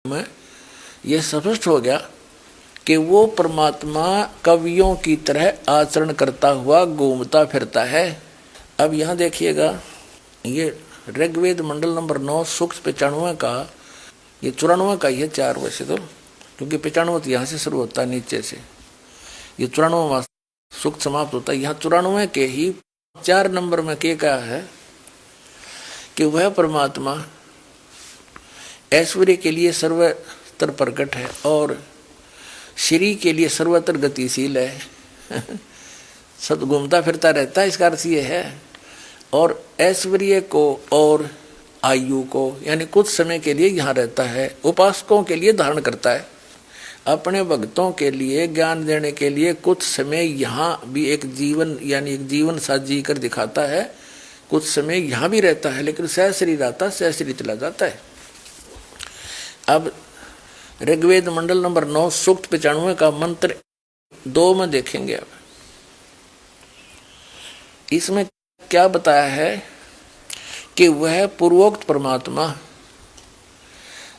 में यह स्पष्ट हो गया कि वो परमात्मा कवियों की तरह आचरण करता हुआ घूमता फिरता है। अब यहाँ देखिएगा, ये ऋग्वेद मंडल नंबर 9 सूक्त 95 का, ये 94 का ही है 4 वैसे तो, क्योंकि 95 तो यहाँ से शुरू होता है नीचे से, ये 94वां सूक्त समाप्त होता है। यहाँ 94 के ही 4 नंबर में क्या कहा है कि वह परमात्मा ऐश्वर्य के लिए सर्वत्र प्रकट है और श्री के लिए सर्वत्र गतिशील है। सब घूमता फिरता रहता है, इसका अर्थ ये है। और ऐश्वर्य को और आयु को, यानी कुछ समय के लिए यहाँ रहता है, उपासकों के लिए धारण करता है, अपने भक्तों के लिए ज्ञान देने के लिए कुछ समय यहाँ भी एक जीवन, यानी एक जीवन सा जी कर दिखाता है। कुछ समय यहाँ भी रहता है, लेकिन सहशरीर आता है, सहशरीर चला जाता है। अब ऋग्वेद मंडल नंबर 9 सूक्त 95 का मंत्र 2 में देखेंगे। अब इसमें क्या बताया है कि वह पूर्वोक्त परमात्मा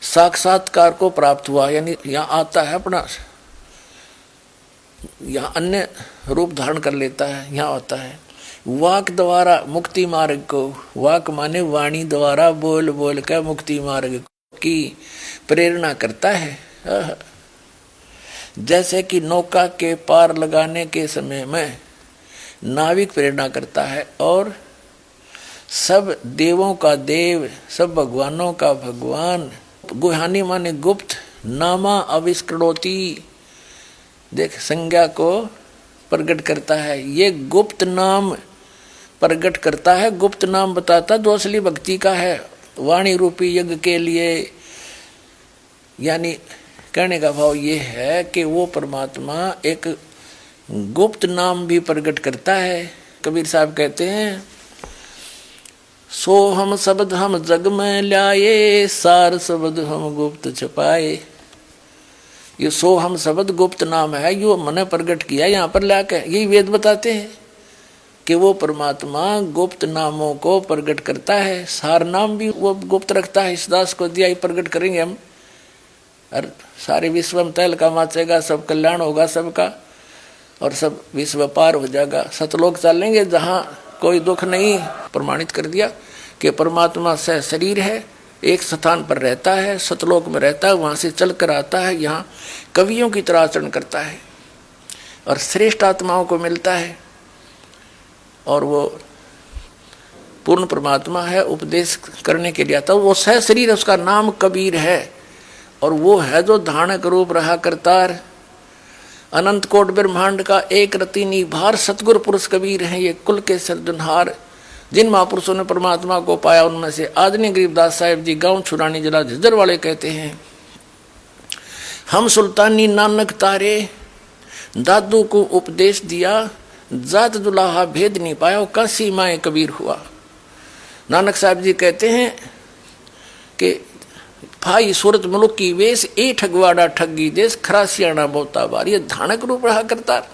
साक्षात्कार को प्राप्त हुआ, यानी यहाँ आता है अपना, यहाँ अन्य रूप धारण कर लेता है। यहाँ आता है वाक द्वारा मुक्ति मार्ग को, वाक माने वाणी द्वारा बोल बोल कर मुक्ति मार्ग की प्रेरणा करता है। जैसे कि नौका के पार लगाने के समय में नाविक प्रेरणा करता है और सब देवों का देव, सब भगवानों का भगवान, गुहानी माने गुप्त, नामा आविष्करोति, देख संज्ञा को प्रकट करता है। ये गुप्त नाम प्रकट करता है, गुप्त नाम बताता जो असली भक्ति का है। वाणी रूपी यज्ञ के लिए, यानी कहने का भाव ये है कि वो परमात्मा एक गुप्त नाम भी प्रकट करता है। कबीर साहब कहते हैं, सो हम शब्द हम जग में लाए, सार शब्द हम गुप्त छपाए। ये सो हम शब्द गुप्त नाम है, यो मैंने प्रकट किया यहाँ पर लाके। यही वेद बताते हैं कि वो परमात्मा गुप्त नामों को प्रकट करता है। सार नाम भी वो गुप्त रखता है, इस दास को दिया ही प्रकट करेंगे हम, और सारे विश्व में तैल का माचेगा, सब कल्याण होगा सबका, और सब विश्व पार हो जाएगा, सतलोक चलेंगे जहाँ कोई दुख नहीं। प्रमाणित कर दिया कि परमात्मा सह शरीर है, एक स्थान पर रहता है, सतलोक में रहता है, वहाँ से चल कर आता है, यहाँ कवियों की तरह आचरण करता है और श्रेष्ठ आत्माओं को मिलता है। और वो पूर्ण परमात्मा है, उपदेश करने के लिए आता है। वो सह शरीर, उसका नाम कबीर है, और वो है जो धानक रूप रहा करतार। अनंत कोट ब्रह्मांड का एक रति निभार, सतगुरु पुरुष कबीर हैं ये कुल के सृजनहार। जिन महापुरुषों ने परमात्मा को पाया उनमें से आदरणीय गरीबदास साहिब जी गांव छुरानी जिला झज्जर वाले कहते हैं, हम सुल्तानी नानक तारे, दादू को उपदेश दिया, जात दुलाहा भेद नहीं पाया, काशी माए कबीर हुआ। नानक साहब जी कहते हैं कि भाई सूरत मुल्क की वेश, ए ठगवाड़ा ठगी देश, खरासियाना बोता बार, ये धानक रूप रहा करता।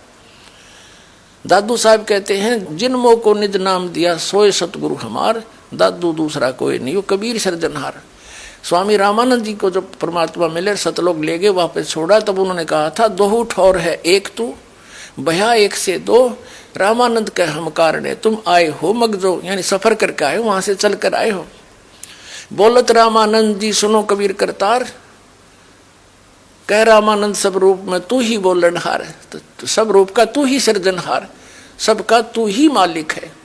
दादू साहब कहते हैं, जिन मोह को निज नाम दिया, सोए सतगुरु हमार, दादू दूसरा कोई नहीं, वो कबीर सर्जनहार। स्वामी रामानंद जी को जब परमात्मा मिले, सतलोक ले गए, वापस छोड़ा, तब उन्होंने कहा था, दोहू ठौर है एक तू, भया एक से दो, रामानंद के हम कारणे तुम आए हो मगजो, यानी सफर करके आए हो, वहां से चल कर आए हो। बोलत रामानंद जी सुनो कबीर करतार, कह रामानंद सब रूप में तू ही बोलनहार, तो सब रूप का तू ही सृजनहार, सबका तू ही मालिक है।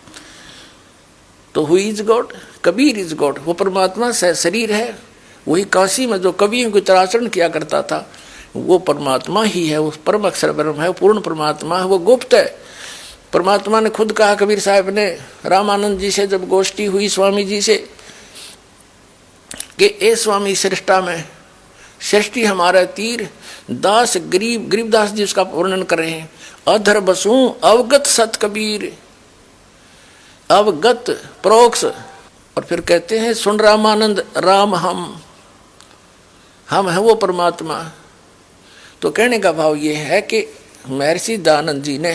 तो who is God? Kabir is God. वो परमात्मा सह शरीर है, वही काशी में जो कवियों की तरह आचरण किया करता था, वो परमात्मा ही है, वो परम अक्षर ब्रह्म है, पूर्ण परमात्मा है, वो गुप्त है। परमात्मा ने खुद कहा, कबीर साहब ने रामानंद जी से जब गोष्ठी हुई स्वामी जी से, कि ए स्वामी सृष्टा में सृष्टि हमारा तीर, दास गरीब, गरीबदास जी उसका वर्णन कर रहे हैं, अधर बसू अवगत सत कबीर, अवगत प्रोक्ष। और फिर कहते हैं, सुन रामानंद राम हम है वो परमात्मा। तो कहने का भाव ये है कि महर्षि दयानंद जी ने